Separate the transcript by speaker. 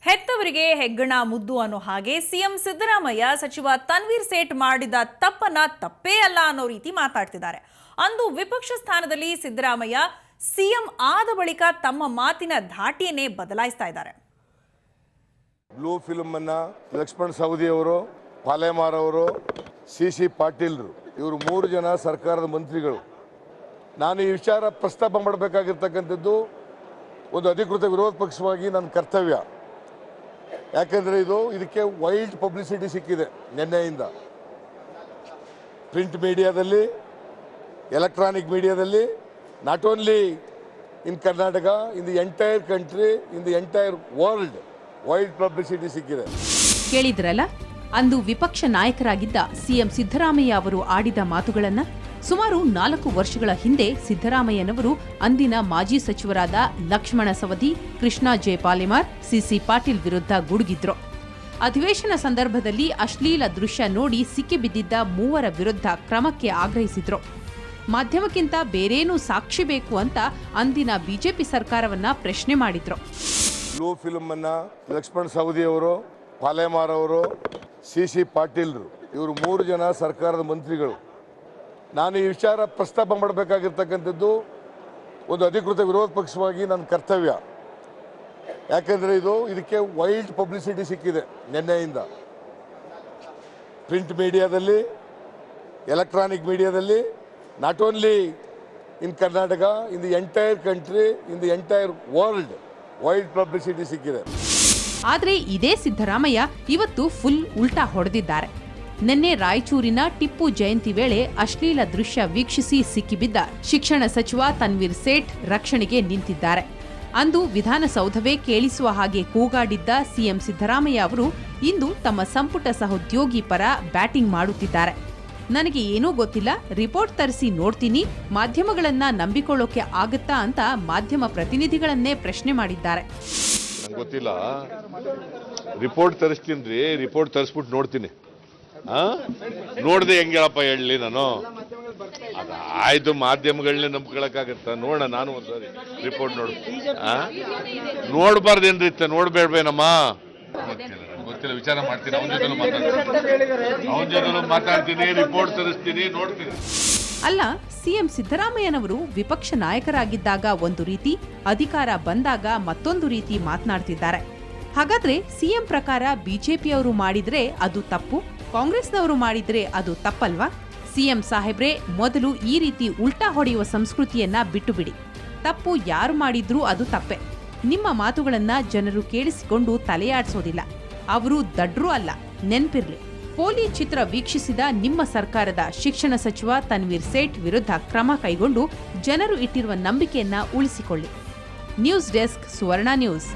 Speaker 1: ಹೆತ್ತವರಿಗೆ ಹೆಗ್ಗಣ ಮುದ್ದು ಅನ್ನೋ ಹಾಗೆ ಸಿಎಂ ಸಿದ್ದರಾಮಯ್ಯ ಸಚಿವ ತನ್ವೀರ್ ಸೇಠ್ ಮಾಡಿದ ತಪ್ಪನ್ನ ತಪ್ಪೇ ಅಲ್ಲ ಅನ್ನೋ ರೀತಿ ಮಾತಾಡ್ತಿದ್ದಾರೆ. ಅಂದು ವಿಪಕ್ಷ ಸ್ಥಾನದಲ್ಲಿ ಸಿದ್ದರಾಮಯ್ಯ ಸಿಎಂ ಆದ ಬಳಿಕ ತಮ್ಮ ಮಾತಿನ ಧಾಟಿಯನ್ನೇ ಬದಲಾಯಿಸ್ತಾ ಇದ್ದಾರೆ.
Speaker 2: ಬ್ಲೂ ಫಿಲ್ಮ್ ಅನ್ನ ಲಕ್ಷ್ಮಣ್ ಸವದಿ ಅವರು, ಪಾಲೇಮಾರ್ ಅವರು, ಸಿ ಪಾಟೀಲ್ ಇವರು 3 ಜನ ಸರ್ಕಾರದ ಮಂತ್ರಿಗಳು. ನಾನು ಈ ವಿಚಾರ ಪ್ರಸ್ತಾಪ ಮಾಡಬೇಕಾಗಿರ್ತಕ್ಕಂಥದ್ದು ಒಂದು ಅಧಿಕೃತ ವಿರೋಧ ಪಕ್ಷವಾಗಿ ನನ್ನ ಕರ್ತವ್ಯ. ಯಾಕೆಂದರೆ ಇದಕ್ಕೆ ವೈಲ್ಡ್ ಪಬ್ಲಿಸಿಟಿ ಸಿಕ್ಕಿದೆ ನಿನ್ನೆಯಿಂದ. ಪ್ರಿಂಟ್ ಮೀಡಿಯಾದಲ್ಲಿ, ಎಲೆಕ್ಟ್ರಾನಿಕ್ ಮೀಡಿಯಾದಲ್ಲಿ, not only in Karnataka, in the entire country, in the entire world wild publicity ಸಿಕ್ಕಿದೆ.
Speaker 3: ಕೇಳಿದ್ರಲ್ಲ, ಅಂದು ವಿಪಕ್ಷ ನಾಯಕರಾಗಿದ್ದ ಸಿಎಂ ಸಿದ್ದರಾಮಯ್ಯ ಅವರು ಆಡಿದ ಮಾತುಗಳನ್ನ. ಸುಮಾರು 4 ವರ್ಷಗಳ ಹಿಂದೆ ಸಿದ್ದರಾಮಯ್ಯನವರು ಅಂದಿನ ಮಾಜಿ ಸಚಿವರಾದ ಲಕ್ಷ್ಮಣ ಸವದಿ, ಕೃಷ್ಣ ಜೆ ಪಾಲೇಮಾರ್, ಸಿ ಪಾಟೀಲ್ ವಿರುದ್ಧ ಗುಡುಗಿದ್ರು. ಅಧಿವೇಶನ ಸಂದರ್ಭದಲ್ಲಿ ಅಶ್ಲೀಲ ದೃಶ್ಯ ನೋಡಿ ಸಿಕ್ಕಿಬಿದ್ದಿದ್ದ 3 ವಿರುದ್ಧ ಕ್ರಮಕ್ಕೆ ಆಗ್ರಹಿಸಿದ್ರು. ಮಾಧ್ಯಮಕ್ಕಿಂತ ಬೇರೇನೂ ಸಾಕ್ಷಿ ಬೇಕು ಅಂತ ಅಂದಿನ ಬಿಜೆಪಿ ಸರ್ಕಾರವನ್ನ ಪ್ರಶ್ನೆ ಮಾಡಿದ್ರು.
Speaker 2: ಬ್ಲೂ ಫಿಲ್ಮ್ ಅನ್ನ ಲಕ್ಷ್ಮಣ್ ಸವದಿ ಅವರು, ಪಾಲೇಮಾರ್ ಅವರು, ಸಿ ಪಾಟೀಲ್ ಇವರು 3 ಜನ ಸರ್ಕಾರದ ಮಂತ್ರಿಗಳು. ನಾನು ಈ ವಿಚಾರ ಪ್ರಸ್ತಾಪ ಮಾಡಬೇಕಾಗಿರ್ತಕ್ಕಂಥದ್ದು ಒಂದು ಅಧಿಕೃತ ವಿರೋಧ ಪಕ್ಷವಾಗಿ ನನ್ನ ಕರ್ತವ್ಯ. ಯಾಕೆಂದರೆ ಇದಕ್ಕೆ ವೈಲ್ಡ್ ಪಬ್ಲಿಸಿಟಿ ಸಿಕ್ಕಿದೆ ನಿನ್ನೆಯಿಂದ. ಪ್ರಿಂಟ್ ಮೀಡಿಯಾದಲ್ಲಿ, ಎಲೆಕ್ಟ್ರಾನಿಕ್ ಮೀಡಿಯಾದಲ್ಲಿ, not only in Karnataka, in the entire country, in the entire world wild publicity ಸಿಕ್ಕಿದೆ.
Speaker 3: ಆದರೆ ಇದೇ ಸಿದ್ದರಾಮಯ್ಯ ಇವತ್ತು ಫುಲ್ ಉಲ್ಟಾ ಹೊಡೆದಿದ್ದಾರೆ. ನಿನ್ನೆ ರಾಯಚೂರಿನ ಟಿಪ್ಪು ಜಯಂತಿ ವೇಳೆ ಅಶ್ಲೀಲ ದೃಶ್ಯ ವೀಕ್ಷಿಸಿ ಸಿಕ್ಕಿಬಿದ್ದ ಶಿಕ್ಷಣ ಸಚಿವ ತನ್ವೀರ್ ಸೇಠ್ ರಕ್ಷಣೆಗೆ ನಿಂತಿದ್ದಾರೆ. ಅಂದು ವಿಧಾನಸೌಧವೇ ಕೇಳಿಸುವ ಹಾಗೆ ಕೂಗಾಡಿದ್ದ ಸಿಎಂ ಸಿದ್ದರಾಮಯ್ಯ ಅವರು ಇಂದು ತಮ್ಮ ಸಂಪುಟ ಸಹೋದ್ಯೋಗಿ ಪರ ಬ್ಯಾಟಿಂಗ್ ಮಾಡುತ್ತಿದ್ದಾರೆ. ನನಗೆ ಏನೂ ಗೊತ್ತಿಲ್ಲ, ರಿಪೋರ್ಟ್ ತರಿಸಿ ನೋಡ್ತೀನಿ, ಮಾಧ್ಯಮಗಳನ್ನ ನಂಬಿಕೊಳ್ಳೋಕೆ ಆಗುತ್ತಾ ಅಂತ ಮಾಧ್ಯಮ ಪ್ರತಿನಿಧಿಗಳನ್ನೇ ಪ್ರಶ್ನೆ ಮಾಡಿದ್ದಾರೆ.
Speaker 2: ಗೊತ್ತಿಲ್ಲ, ರಿಪೋರ್ಟ್ ತರಿಸ್ತೀನಿ, ರಿಪೋರ್ಟ್ ತರಿಸ್ಬಿಟ್ಟು ನೋಡ್ತೀನಿ. ನೋಡ್ದೆ ಹೆಂಗ್ ಹೇಳಪ್ಪ ಹೇಳಲಿ ನಾನು? ಅದಾಯ್ತು, ಮಾಧ್ಯಮಗಳನ್ನೇ ನಂಬ್ಕೊಳಕ್ಕಾಗತ್ತ? ನೋಡ, ನಾನು ಒಂದ್ಸರಿ ರಿಪೋರ್ಟ್ ನೋಡ್ಬಾರ್ದೇನ್ರಿ, ನೋಡ್ಬೇಡ್ಬೇನಮ್ಮ. ಗೊತ್ತಿಲ್ಲ, ವಿಚಾರ ಮಾಡ್ತೀನಿ, ಅವನ ಜೊತೆ ಮಾತಾಡ್ತೀನಿ, ರಿಪೋರ್ಟ್ ತರಿಸ್ತೀನಿ, ನೋಡ್ತೀನಿ.
Speaker 3: ಅಲ್ಲ, ಸಿಎಂ ಸಿದ್ದರಾಮಯ್ಯನವರು ವಿಪಕ್ಷ ನಾಯಕರಾಗಿದ್ದಾಗ ಒಂದು ರೀತಿ, ಅಧಿಕಾರ ಬಂದಾಗ ಮತ್ತೊಂದು ರೀತಿ ಮಾತನಾಡ್ತಿದ್ದಾರೆ. ಹಾಗಾದ್ರೆ ಸಿಎಂ ಪ್ರಕಾರ ಬಿಜೆಪಿಯವರು ಮಾಡಿದ್ರೆ ಅದು ತಪ್ಪು, ಕಾಂಗ್ರೆಸ್ನವರು ಮಾಡಿದ್ರೆ ಅದು ತಪ್ಪಲ್ವಾ? ಸಿಎಂ ಸಾಹೇಬ್ರೆ, ಮೊದಲು ಈ ರೀತಿ ಉಲ್ಟಾ ಹೊಡೆಯುವ ಸಂಸ್ಕೃತಿಯನ್ನ ಬಿಟ್ಟು ಬಿಡಿ. ತಪ್ಪು ಯಾರು ಮಾಡಿದ್ರೂ ಅದು ತಪ್ಪೆ. ನಿಮ್ಮ ಮಾತುಗಳನ್ನ ಜನರು ಕೇಳಿಸಿಕೊಂಡು ತಲೆಯಾಡಿಸೋದಿಲ್ಲ. ಅವರು ದಡ್ರೂ ಅಲ್ಲ, ನೆನ್ಪಿರ್ಲಿ. ಪೋಲಿ ಚಿತ್ರ ವೀಕ್ಷಿಸಿದ ನಿಮ್ಮ ಸರ್ಕಾರದ ಶಿಕ್ಷಣ ಸಚಿವ ತನ್ವೀರ್ ಸೇಠ್ ವಿರುದ್ಧ ಕ್ರಮ ಕೈಗೊಂಡು ಜನರು ಇಟ್ಟಿರುವ ನಂಬಿಕೆಯನ್ನ ಉಳಿಸಿಕೊಳ್ಳಿ. ನ್ಯೂಸ್ ಡೆಸ್ಕ್, ಸುವರ್ಣ ನ್ಯೂಸ್.